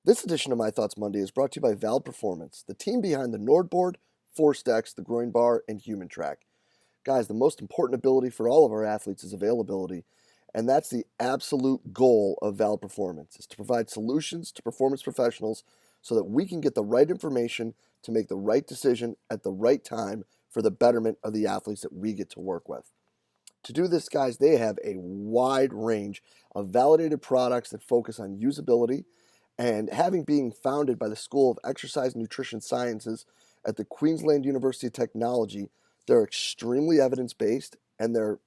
This edition of My Thoughts Monday is brought to you by Vald Performance, the team behind the Nordboard, ForceDex, the Groin Bar, and Human Track. Guys, the most important ability for all of our athletes is availability, and that's the absolute goal of Vald Performance, is to provide solutions to performance professionals so that we can get the right information to make the right decision at the right time for the betterment of the athletes that we get to work with. To do this, guys, they have a wide range of validated products that focus on usability, and having being founded by the School of Exercise and Nutrition Sciences at the Queensland University of Technology, they're extremely evidence-based and they're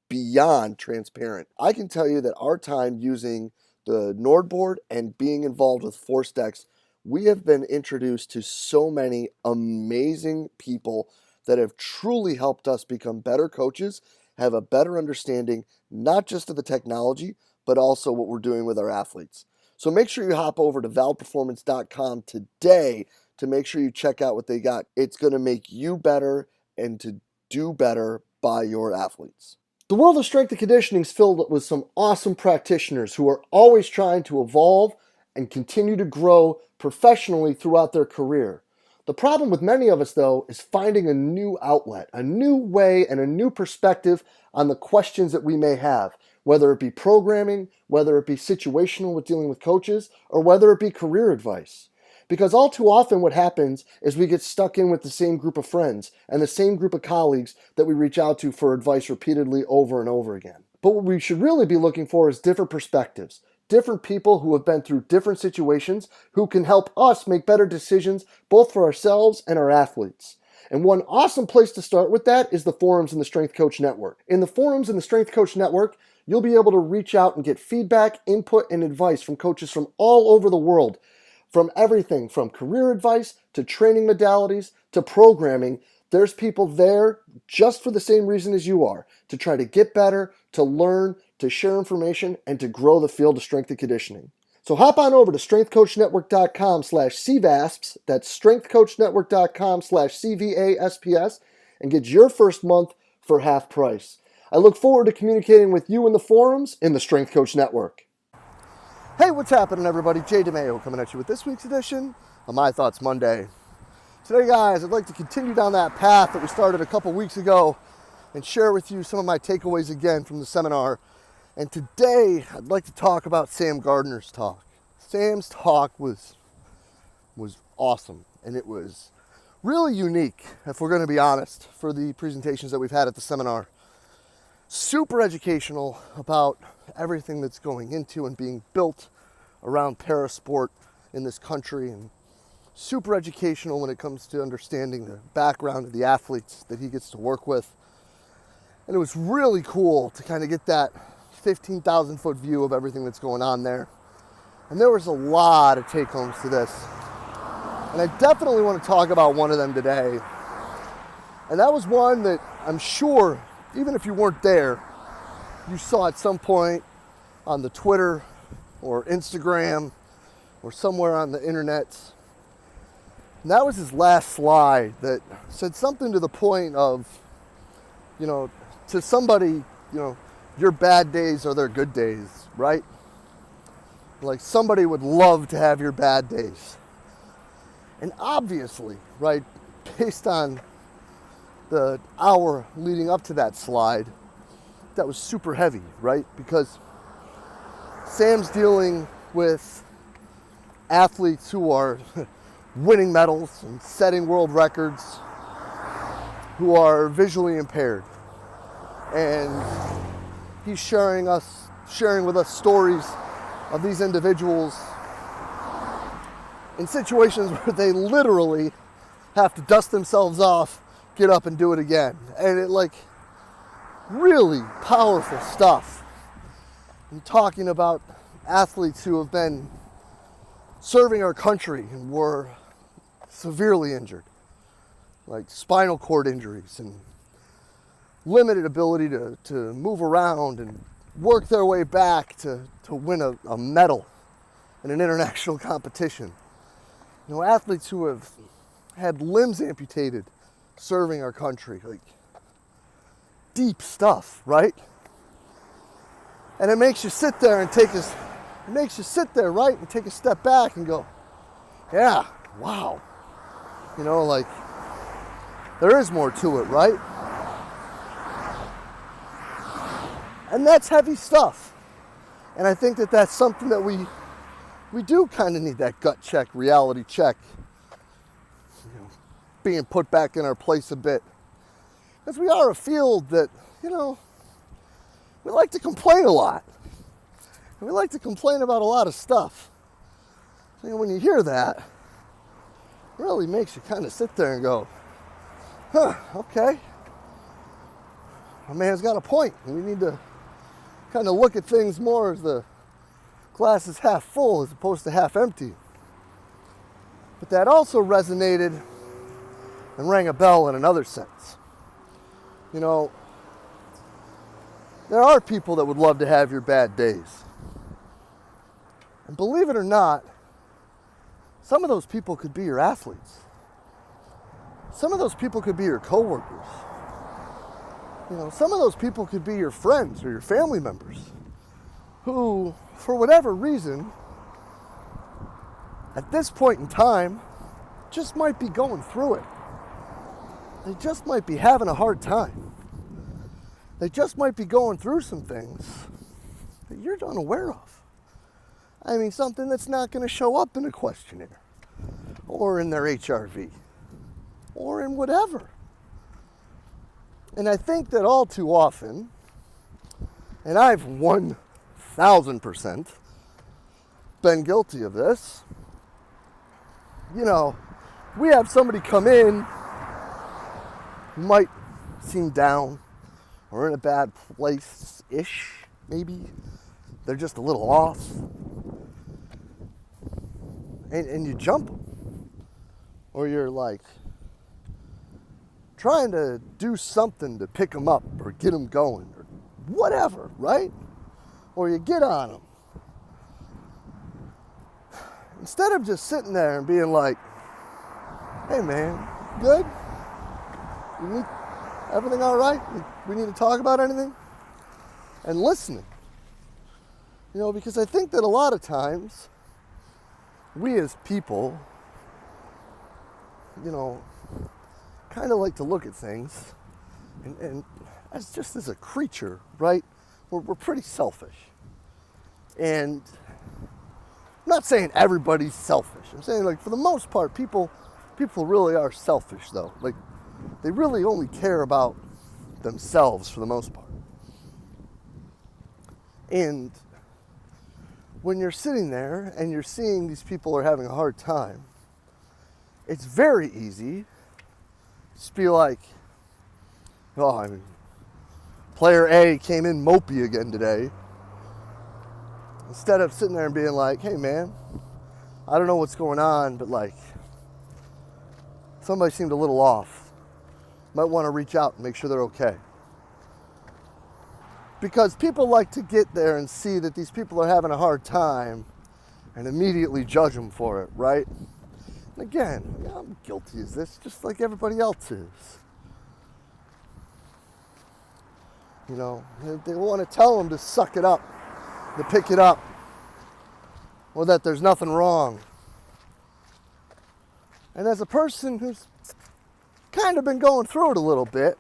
beyond transparent. I can tell you that our time using the Nordboard and being involved with ForceDex, we have been introduced to so many amazing people that have truly helped us become better coaches, have a better understanding, not just of the technology, but also what we're doing with our athletes. So make sure you hop over to valdperformance.com today to make sure you check out what they got. It's going to make you better and to do better by your athletes. The world of strength and conditioning is filled with some awesome practitioners who are always trying to evolve and continue to grow professionally throughout their career. The problem with many of us, though, is finding a new outlet, a new way, and a new perspective on the questions that we may have, whether it be programming, whether it be situational with dealing with coaches, or whether it be career advice. Because all too often what happens is we get stuck in with the same group of friends and the same group of colleagues that we reach out to for advice repeatedly over and over again. But what we should really be looking for is different perspectives, different people who have been through different situations who can help us make better decisions both for ourselves and our athletes. And one awesome place to start with that is the forums in the Strength Coach Network. In the forums in the Strength Coach Network, you'll be able to reach out and get feedback, input, and advice from coaches from all over the world, from everything from career advice to training modalities to programming. There's people there just for the same reason as you are, to try to get better, to learn, to share information, and to grow the field of strength and conditioning. So hop on over to strengthcoachnetwork.com/CVASPS, that's strengthcoachnetwork.com/CVASPS, and get your first month for half price. I look forward to communicating with you in the forums in the Strength Coach Network. Hey, what's happening, everybody? Jay DeMayo coming at you with this week's edition of My Thoughts Monday. Today, guys, I'd like to continue down that path that we started a couple weeks ago and share with you some of my takeaways again from the seminar. And today, I'd like to talk about Sam Gardner's talk. Sam's talk was awesome, and it was really unique, if we're going to be honest, for the presentations that we've had at the seminar. Super educational about everything that's going into and being built around parasport in this country, and super educational when it comes to understanding the background of the athletes that he gets to work with. And it was really cool to kind of get that 15,000 foot view of everything that's going on there. And there was a lot of take homes to this. And I definitely want to talk about one of them today. And that was one that I'm sure, even if you weren't there, you saw at some point on the Twitter or Instagram or somewhere on the internet. And that was his last slide that said something to the point of, to somebody, your bad days are their good days, right? Like somebody would love to have your bad days. And obviously, right, based on the hour leading up to that slide, that was super heavy, right? Because Sam's dealing with athletes who are winning medals and setting world records, who are visually impaired. And he's sharing with us stories of these individuals in situations where they literally have to dust themselves off, get up and do it again. And it really powerful stuff. I'm talking about athletes who have been serving our country and were severely injured, like spinal cord injuries and limited ability to move around and work their way back to win a medal in an international competition. Athletes who have had limbs amputated serving our country, deep stuff, right? And it makes you sit there and take it makes you sit there, right, and take a step back and go, yeah, wow. You know, like, there is more to it, right? And that's heavy stuff. And I think that that's something that we do kind of need, that gut check, reality check, you know, being put back in our place a bit. Because we are a field that, you know, we like to complain a lot. And we like to complain about a lot of stuff. So, you know, when you hear that, it really makes you kind of sit there and go, huh, okay. My man's got a point. We need to kind of look at things more as the glass is half full as opposed to half empty. But that also resonated and rang a bell in another sense. You know, there are people that would love to have your bad days. And believe it or not, some of those people could be your athletes. Some of those people could be your coworkers. You know, some of those people could be your friends or your family members who, for whatever reason, at this point in time, just might be going through it. They just might be having a hard time. They just might be going through some things that you're unaware of. I mean, something that's not going to show up in a questionnaire or in their HRV or in whatever. And I think that all too often, and I've 1,000% been guilty of this, you know, we have somebody come in who might seem down or in a bad place-ish, maybe. They're just a little off. And you jump them. Or you're like trying to do something to pick them up or get them going or whatever, right? Or you get on them. Instead of just sitting there and being like, hey man, good? Everything all right? We need to talk about anything? And listening. You know, because I think that a lot of times, we as people, you know, kind of like to look at things, and as just as a creature, right? We're pretty selfish. And I'm not saying everybody's selfish. I'm saying, like, for the most part, people really are selfish, though. Like, they really only care about themselves for the most part. And when you're sitting there and you're seeing these people are having a hard time, it's very easy to just be like, oh, I mean, player A came in mopey again today. Instead of sitting there and being like, hey man, I don't know what's going on, but like, somebody seemed a little off. Might want to reach out and make sure they're okay. Because people like to get there and see that these people are having a hard time and immediately judge them for it, right? And again, yeah, I'm guilty of this, just like everybody else is. You know, they want to tell them to suck it up, to pick it up, or that there's nothing wrong. And as a person who's kind of been going through it a little bit,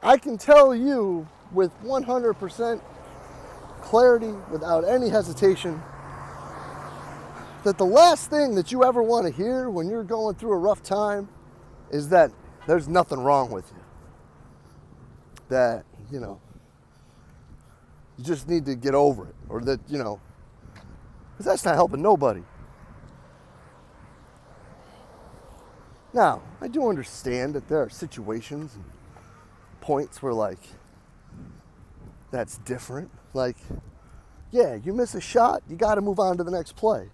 I can tell you with 100% clarity, without any hesitation, that the last thing that you ever want to hear when you're going through a rough time is that there's nothing wrong with you. That, you know, you just need to get over it. Or that, you know, because that's not helping nobody. Now, I do understand that there are situations and points where, like, that's different. Like, yeah, you miss a shot, you got to move on to the next play.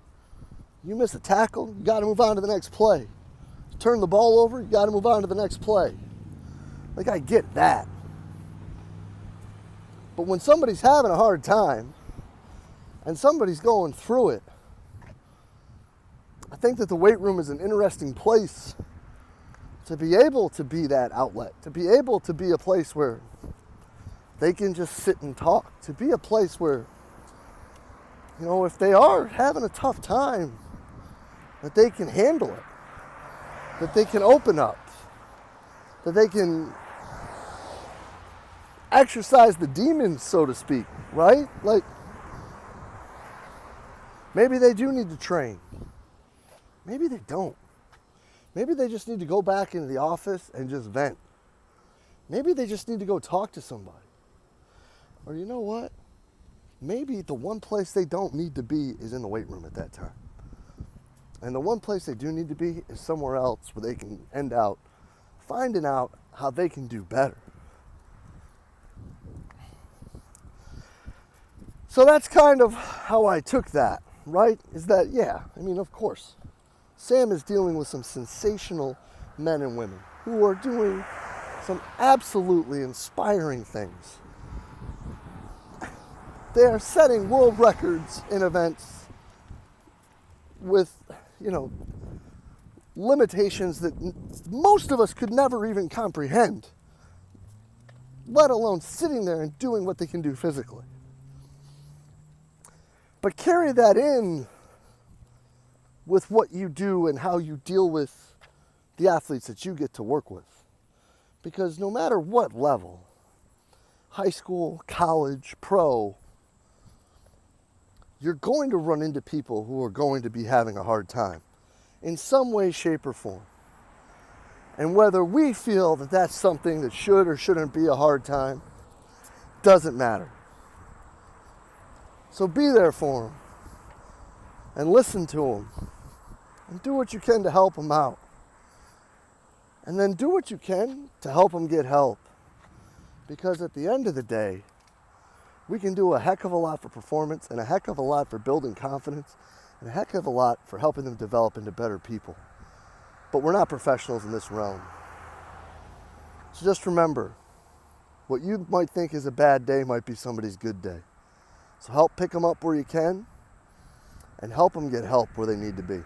You miss a tackle, you got to move on to the next play. You turn the ball over, you got to move on to the next play. Like, I get that. But when somebody's having a hard time and somebody's going through it, I think that the weight room is an interesting place to be able to be that outlet, to be able to be a place where they can just sit and talk, to be a place where if they are having a tough time, that they can handle it, that they can open up, that they can exercise the demons, so to speak, right? Like, maybe they do need to train. Maybe they don't. Maybe they just need to go back into the office and just vent. Maybe they just need to go talk to somebody. Or you know what? Maybe the one place they don't need to be is in the weight room at that time. And the one place they do need to be is somewhere else where they can end out finding out how they can do better. So that's kind of how I took that, right? Is that, of course, Sam is dealing with some sensational men and women who are doing some absolutely inspiring things. They are setting world records in events with, limitations that most of us could never even comprehend, let alone sitting there and doing what they can do physically. But carry that in with what you do and how you deal with the athletes that you get to work with. Because no matter what level, high school, college, pro, you're going to run into people who are going to be having a hard time in some way, shape, or form. And whether we feel that that's something that should or shouldn't be a hard time, doesn't matter. So be there for them and listen to them and do what you can to help them out. And then do what you can to help them get help. Because at the end of the day, we can do a heck of a lot for performance and a heck of a lot for building confidence and a heck of a lot for helping them develop into better people. But we're not professionals in this realm. So just remember, what you might think is a bad day might be somebody's good day. So help pick them up where you can and help them get help where they need to be.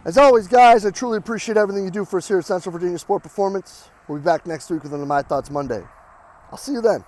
As always, guys, I truly appreciate everything you do for us here at Central Virginia Sport Performance. We'll be back next week with another My Thoughts Monday. I'll see you then.